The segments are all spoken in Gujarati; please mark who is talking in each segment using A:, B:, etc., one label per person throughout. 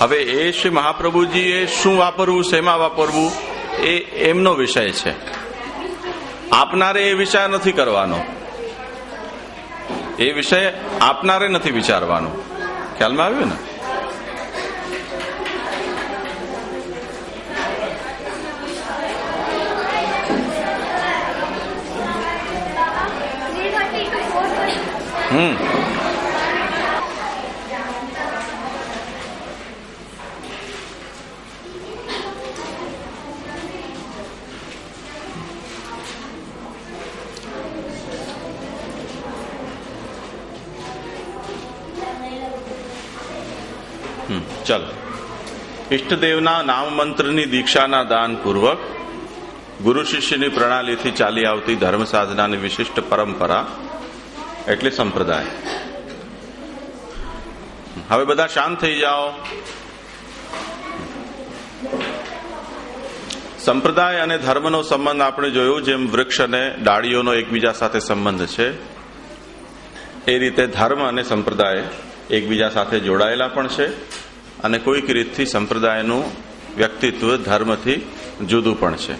A: હવે એ શ્રી મહાપ્રભુજીએ શું વાપરવું, શેમાં વાપરવું, એ એમનો વિષય છે. આપનારે એ વિચાર નથી કરવાનો, એ વિષય આપનારે નથી વિચારવાનો. ખ્યાલમાં આવ્યું ને? ચાલો, ઈષ્ટદેવના નામ મંત્રની દીક્ષાના દાન પૂર્વક ગુરુ શિષ્યની પ્રણાલીથી ચાલી આવતી ધર્મ સાધનાની વિશિષ્ટ પરંપરા એટલે સંપ્રદાય. હવે બધા શાંત થઈ જાઓ. સંપ્રદાય અને ધર્મનો સંબંધ આપણે જોયું, જેમ વૃક્ષ અને ડાળીઓનો એકબીજા સાથે સંબંધ છે, એ રીતે ધર્મ અને સંપ્રદાય એકબીજા સાથે જોડાયેલા પણ છે અને કોઈક રીતથી સંપ્રદાયનું વ્યક્તિત્વ ધર્મથી જુદું પણ છે.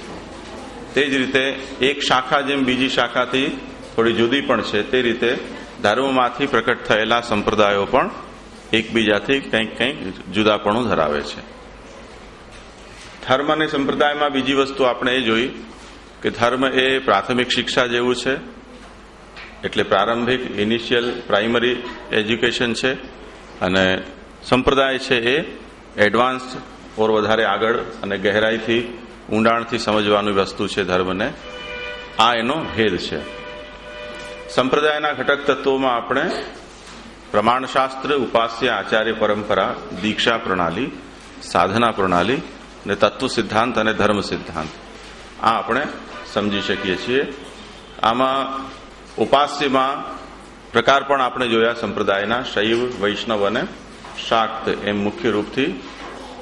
A: તે જ રીતે એક શાખા જેમ બીજી શાખાથી થોડી જુદી પણ છે, તે રીતે ધર્મમાંથી પ્રકટ થયેલા સંપ્રદાયો પણ એકબીજાથી કંઈક જુદાપણું ધરાવે છે. ધર્મ અને સંપ્રદાયમાં બીજી વસ્તુ આપણે એ જોઈ કે ધર્મ એ પ્રાથમિક શિક્ષા જેવું છે, એટલે પ્રારંભિક ઇનિશિયલ પ્રાઇમરી એજ્યુકેશન છે, અને સંપ્રદાય છે એ એડવાન્સ ઓર વધારે આગળ અને ગહેરાઈથી ઊંડાણથી સમજવાની વસ્તુ છે ધર્મને. આ એનો ભેદ છે. સંપ્રદાયના ઘટક તત્વોમાં આપણે પ્રમાણશાસ્ત્ર, ઉપાસ્ય આચાર્ય પરંપરા, દીક્ષા પ્રણાલી, સાધના પ્રણાલી અને તત્વ સિદ્ધાંત અને ધર્મ સિદ્ધાંત, આ આપણે સમજી શકીએ છીએ. આમાં ઉપાસ્યમાં પ્રકાર પણ આપણે જોયા સંપ્રદાયના, શૈવ, વૈષ્ણવ અને શાક્ત એમ મુખ્ય રૂપથી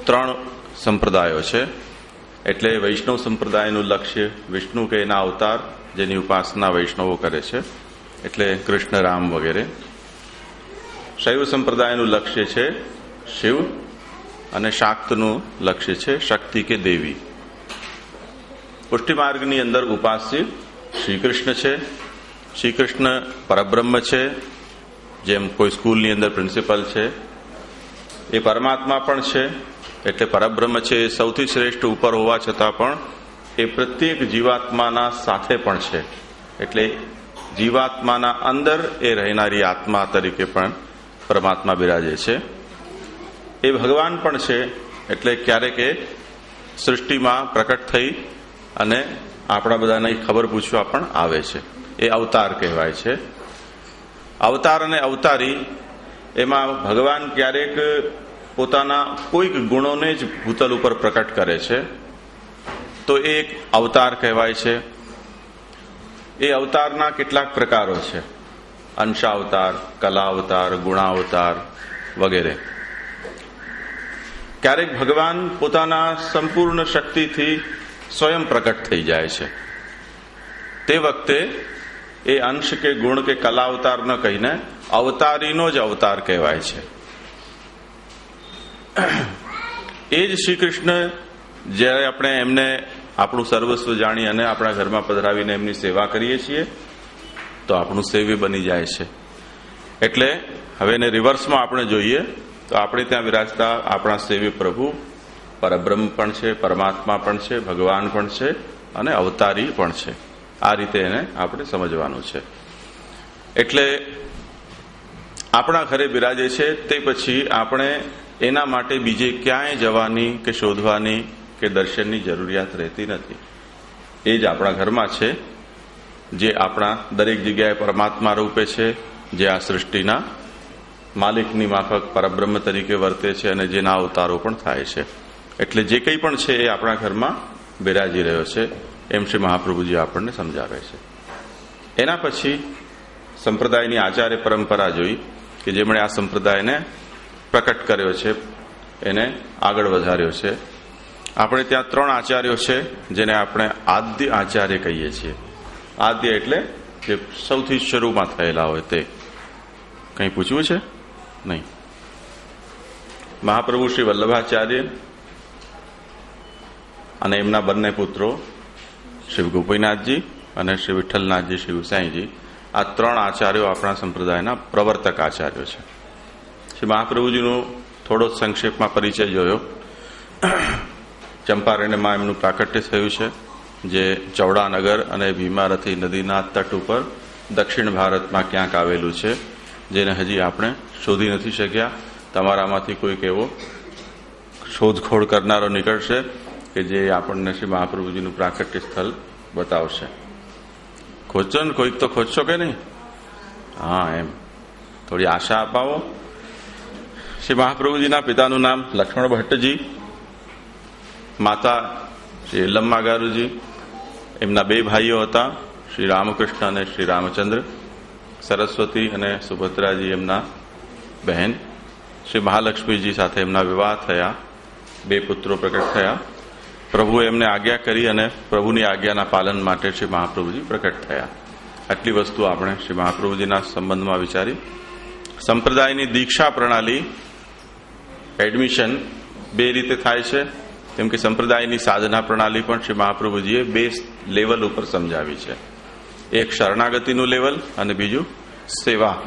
A: 3 સંપ્રદાયો છે. એટલે વૈષ્ણવ સંપ્રદાયનું લક્ષ્ય વિષ્ણુ કે એના અવતાર, જેની ઉપાસના વૈષ્ણવો કરે છે, એટલે કૃષ્ણ, રામ વગેરે. શૈવ સંપ્રદાયનું લક્ષ્ય છે શિવ, અને શાક્તનું લક્ષ્ય છે શક્તિ કે દેવી. પુષ્ટિ માર્ગની અંદર ઉપાસ્ય શ્રી કૃષ્ણ છે. શ્રી કૃષ્ણ પરબ્રહ્મ છે, જેમ કોઈ સ્કૂલની અંદર પ્રિન્સિપલ છે. એ પરમાત્મા પણ છે, એટલે પરબ્રહ્મ છે. એ સૌથી શ્રેષ્ઠ ઉપર હોવા છતાં પણ એ પ્રત્યેક જીવાત્માના સાથે પણ છે, એટલે જીવાત્માના અંદર એ રહેનારી આત્મા તરીકે પણ પરમાત્મા બિરાજે છે. એ ભગવાન પણ છે, એટલે ક્યારેક એ સૃષ્ટિમાં પ્રકટ થઈ અને આપણા બધાને ખબર પૂછવા પણ આવે છે. એ અવતાર કહેવાય છે. અવતાર અને અવતારી એમાં ભગવાન ક્યારેક પોતાના કોઈક ગુણોને જ ભૂતલ ઉપર પ્રકટ કરે છે, તો એ એક અવતાર કહેવાય છે. એ અવતારના કેટલાક પ્રકારો છે: અંશાવતાર, કલાવતાર, ગુણાવતાર વગેરે. ક્યારેક ભગવાન પોતાના સંપૂર્ણ શક્તિથી સ્વયં પ્રકટ થઈ જાય છે. તે વખતે એ અંશ કે ગુણ કે કલાવતાર ન કહીને અવતારીનો જ અવતાર કહેવાય છે. એ જ શ્રી કૃષ્ણ જ્યારે આપણે એમને આપણું સર્વસ્વ જાણી અને આપણા ઘરમાં પધરાવીને એમની સેવા કરીએ છીએ, તો આપણું સેવ્ય બની જાય છે. એટલે હવે એને રિવર્સમાં આપણે જોઈએ તો આપણે ત્યાં વિરાજતા આપણા સેવ્ય પ્રભુ પરબ્રહ્મ પણ છે, પરમાત્મા પણ છે, ભગવાન પણ છે અને અવતારી પણ છે. આ રીતે એને આપણે સમજવાનું છે. એટલે આપણા ઘરે બિરાજે છે, તે પછી આપણે એના માટે બીજે ક્યાંય જવાની કે શોધવાની કે દર્શનની જરૂરિયાત રહેતી નથી. એ જ આપણા ઘરમાં છે, જે આપણા દરેક જગ્યાએ પરમાત્મા રૂપે છે, જે આ સૃષ્ટિના માલિકની માફક પરબ્રહ્મ તરીકે વર્તે છે અને જેના અવતારો પણ થાય છે. એટલે જે કંઈ પણ છે એ આપણા ઘરમાં બિરાજી રહ્યો છે, એમ શ્રી મહાપ્રભુજી આપણને સમજાવે છે. એના પછી સંપ્રદાયની આચાર્ય પરંપરા જોઈ કે જેમણે આ સંપ્રદાયને પ્રકટ કર્યો છે, એને આગળ વધાર્યો છે. આપણે ત્યાં 3 આચાર્યો છે, જેને આપણે આદ્ય આચાર્ય કહીએ છીએ. આદ્ય એટલે જે સૌથી શરૂમાં થયેલા હોય તે. કંઈ પૂછવું છે? નહીં. મહાપ્રભુ શ્રી વલ્લભાચાર્ય અને એમના બંને પુત્રો શ્રી ગોપીનાથજી અને શ્રી વિઠ્ઠલનાથજી, શ્રી ગુસાઈજી, આ 3 આચાર્યો આપણા સંપ્રદાયના પ્રવર્તક આચાર્યો છે. શ્રી મહાપ્રભુજીનો થોડો સંક્ષેપમાં પરિચય જોયો. ચંપારણ્યમાં એમનું પ્રાકટ્ય થયું છે, જે ચૌડાનગર અને ભીમારથી નદીના તટ ઉપર દક્ષિણ ભારતમાં ક્યાંક આવેલું છે, જેને હજી આપણે શોધી નથી શક્યા. તમારામાંથી કોઈક એવો શોધખોળ કરનારો નીકળશે કે જે આપણને શ્રી મહાપ્રભુજીનું પ્રાકટ્ય સ્થળ બતાવશે. ખોજશો ને, કોઈક તો ખોજશો કે નહીં? હા, એમ થોડી આશા અપાવો. શ્રી મહાપ્રભુજીના પિતાનું નામ લક્ષ્મણ ભટ્ટજી, માતા શ્રી યલ્લમ્મા ગારુજી. એમના 2 ભાઈઓ હતા, શ્રી રામકૃષ્ણ અને શ્રી રામચંદ્ર. સરસ્વતી અને સુભદ્રાજી એમના બહેન. શ્રી મહાલક્ષ્મીજી સાથે એમના વિવાહ થયા, 2 પુત્રો પ્રકટ થયા. પ્રભુએ એમને આજ્ઞા કરી અને પ્રભુની આજ્ઞાના પાલન માટે શ્રી મહાપ્રભુજી પ્રકટ થયા. આટલી વસ્તુ આપણે શ્રી મહાપ્રભુજીના સંબંધમાં વિચારી. સંપ્રદાયની દીક્ષા પ્રણાલી, એડમિશન 2 રીતે થાય છે, કેમ કે સંપ્રદાયની સાધના પ્રણાલી પણ શ્રી મહાપ્રભુજીએ 2 લેવલ ઉપર સમજાવી છે. એક શરણાગતિનું લેવલ અને બીજું સેવા.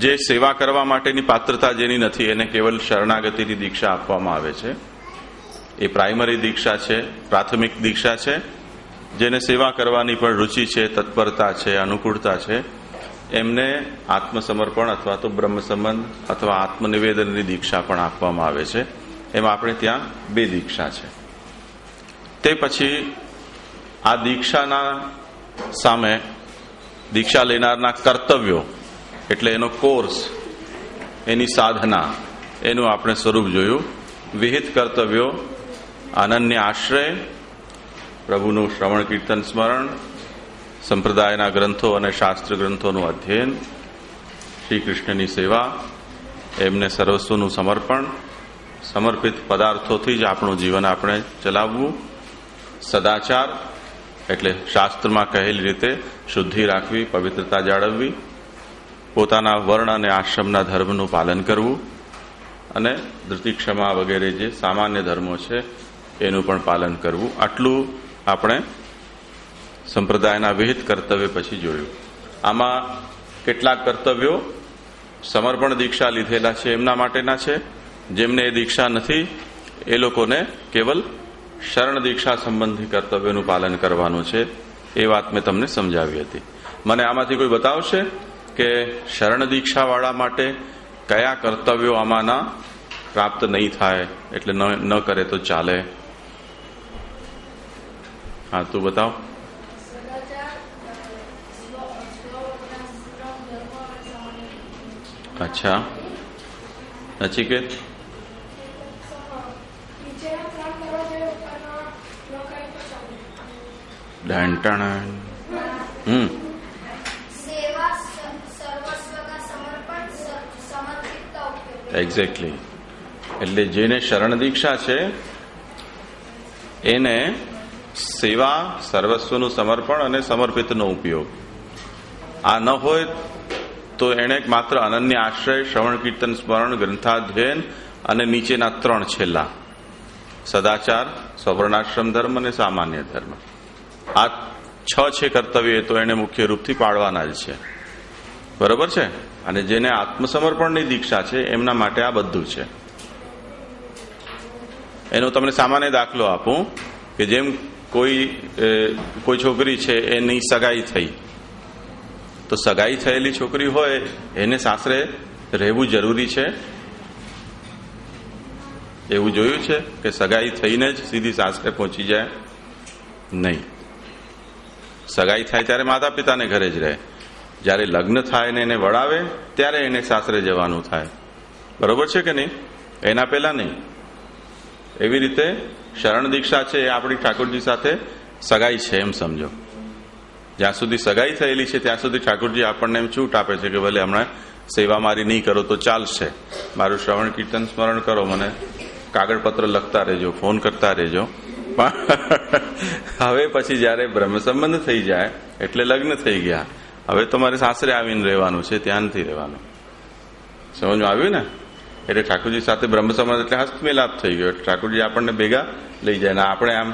A: જે સેવા કરવા માટેની પાત્રતા જેની નથી એને કેવલ શરણાગતિની દીક્ષા આપવામાં આવે છે. એ પ્રાઇમરી દીક્ષા છે, પ્રાથમિક દીક્ષા છે. જેને સેવા કરવાની પણ રુચિ છે, તત્પરતા છે, અનુકૂળતા છે, એમને આત્મસમર્પણ અથવા તો બ્રહ્મ સંબંધ અથવા આત્મનિવેદનની દીક્ષા પણ આપવામાં આવે છે. એમ આપણે ત્યાં 2 દીક્ષા છે. તે પછી આ દીક્ષાના સામે દીક્ષા લેનારના કર્તવ્યો, એટલે એનો કોર્સ, એની સાધના, એનું આપણે સ્વરૂપ જોયું. વિહિત કર્તવ્યો: અનન્ય આશ્રય, પ્રભુનું શ્રવણ કીર્તન સ્મરણ, સંપ્રદાયના ગ્રંથો અને શાસ્ત્ર ગ્રંથોનું અધ્યયન, શ્રી કૃષ્ણની સેવા, એમને સર્વસ્વનું સમર્પણ, સમર્પિત પદાર્થોથી જ આપણું જીવન આપણે ચલાવવું. સદાચાર એટલે શાસ્ત્રમાં કહેલી રીતે શુદ્ધિ રાખવી, પવિત્રતા જાળવવી, પોતાના વર્ણ અને આશ્રમના ધર્મનું પાલન કરવું, અને ધૃતિક્ષમા વગેરે જે સામાન્ય ધર્મો છે એનું પણ પાલન કરવું. આટલું આપણે સંપ્રદાયના વિહિત કર્તવ્ય પછી જોયું. આમાં કેટલાક કર્તવ્યો સમર્પણ દીક્ષા લીધેલા છે એમના માટેના છે. જેમને એ દીક્ષા નથી એ લોકોને કેવલ શરણ દીક્ષા સંબંધી કર્તવ્યોનું પાલન કરવાનું છે. એ વાત મેં તમને સમજાવી હતી. મને આમાંથી કોઈ બતાવશે કે શરણ દીક્ષાવાળા માટે કયા કર્તવ્યો આમાંના પ્રાપ્ત નહીં થાય, એટલે ન કરે તો ચાલે? હા, તું બતાવ. અચ્છા, નચિકેત? એક્ઝેક્ટલી. એટલે જેને શરણ દીક્ષા છે એને સેવા, સર્વસ્વનું સમર્પણ અને સમર્પિતનો ઉપયોગ. આ ન હોય તો એને માત્ર અનન્ય આશ્રય, શ્રવણ કીર્તન સ્મરણ, ગ્રંથાધ્યયન અને નીચેના 3 છેલ્લા: સદાચાર, સવર્ણાશ્રમ ધર્મ અને સામાન્ય ધર્મ. આ 6 છે કર્તવ્ય, તો એને મુખ્ય રૂપથી પાળવાના જ છે. બરોબર છે? અને જેને આત્મસમર્પણની દીક્ષા છે એમના માટે આ બધું છે. એનો તમને સામાન્ય દાખલો આપું કે જેમ કોઈ છોકરી છે એની સગાઈ થઈ, તો સગાઈ થયેલી છોકરી હોય એને સાસરે રહેવું જરૂરી છે? એવું જોયું છે કે સગાઈ થઈને જ સીધી સાસરે પહોંચી જાય? નહીં. સગાઈ થાય ત્યારે માતા પિતાને ઘરે જ રહે. જ્યારે લગ્ન થાય ને એને વળાવે ત્યારે એને સાસરે જવાનું થાય. બરોબર છે કે નહીં? એના પહેલા નહીં. એવી રીતે શરણ દીક્ષા છે એ આપણી ઠાકોરજી સાથે સગાઈ છે એમ સમજો. જ્યાં સુધી સગાઈ થયેલી છે ત્યાં સુધી ઠાકોરજી આપણને એમ છૂટ આપે છે કે ભલે હમણાં સેવા મારી નહીં કરો તો ચાલશે, મારું શ્રવણ કીર્તન સ્મરણ કરો, મને કાગળપત્ર લખતા રહેજો, ફોન કરતા રહેજો. હવે પછી જયારે બ્રહ્મ સંબંધ થઈ જાય એટલે લગ્ન થઈ ગયા, હવે તમારે સાસરે આવીને રહેવાનું છે, ત્યાં નથી રહેવાનું. સમજમાં આવ્યું ને? એટલે ઠાકોરજી સાથે બ્રહ્મ સમાજ એટલે હસ્તમેલાપ થઈ ગયો. ઠાકોરજી આપણને ભેગા લઈ જાય ને આપણે આમ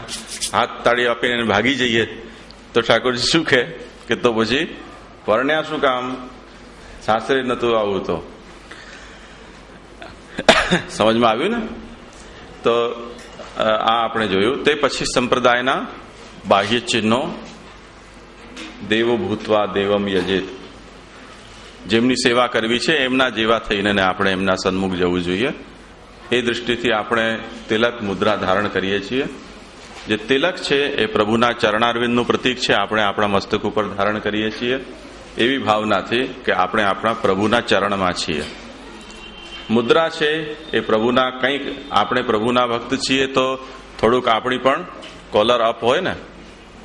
A: હાથ તાળી આપીને ભાગી જઈએ તો ઠાકોરજી શું કહે કે તો પછી પરણ્યા શું કામ, સાસરે નતું આવું તો. સમજમાં આવ્યું ને? તો આ આપણે જોયું. તે પછી સંપ્રદાયના બાહ્ય ચિહ્નો દેવો ભૂતવા દેવમ યજેત, જેમની સેવા કરવી છે એમના જેવા થઈને આપણે એમના સન્મુખ જવું જોઈએ. એ દૃષ્ટિથી આપણે તિલક મુદ્રા ધારણ કરીએ છીએ. જે તિલક છે એ પ્રભુના ચરણારવિંદનું પ્રતીક છે, આપણે આપણા મસ્તક ઉપર ધારણ કરીએ છીએ એવી ભાવનાથી કે આપણે આપણા પ્રભુના ચરણમાં છીએ. મુદ્રા છે એ પ્રભુના કંઈક, આપણે પ્રભુના ભક્ત છીએ તો થોડુંક આપણી પણ કોલર અપ હોય ને,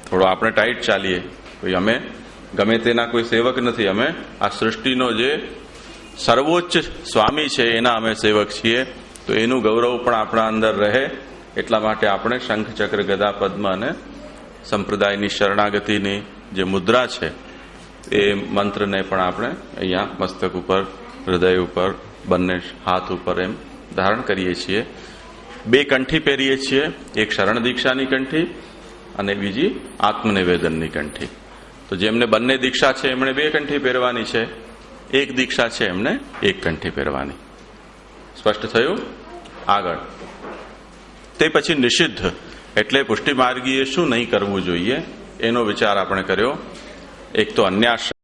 A: થોડું આપણે ટાઈટ ચાલીએ. કોઈ અમે ગમે તેના કોઈ સેવક નથી, અમે આ સૃષ્ટિનો જે સર્વોચ્ચ સ્વામી છે એના અમે સેવક છીએ. તો એનું ગૌરવ પણ આપણા અંદર રહે એટલા માટે આપણે શંખ ચક્ર ગદા પદ્મ અને સંપ્રદાયની શરણાગતિની જે મુદ્રા છે એ મંત્રને પણ આપણે અહીંયા મસ્તક ઉપર, હૃદય ઉપર, બંને હાથ ઉપર એમ ધારણ કરીએ છીએ. 2 કંઠી પહેરીએ છીએ, એક શરણ દીક્ષાની કંઠી અને બીજી આત્મનિવેદનની કંઠી. તો જેમને બંને દીક્ષા છે એમણે 2 કંઠી પહેરવાની છે, એક દીક્ષા છે એમને 1 કંઠી પહેરવાની. સ્પષ્ટ થયું? આગળ તે પછી નિષિદ્ધ એટલે પુષ્ટિ માર્ગીએ શું નહીં કરવું જોઈએ એનો વિચાર આપણે કર્યો. એક તો અન્યાશ્રમ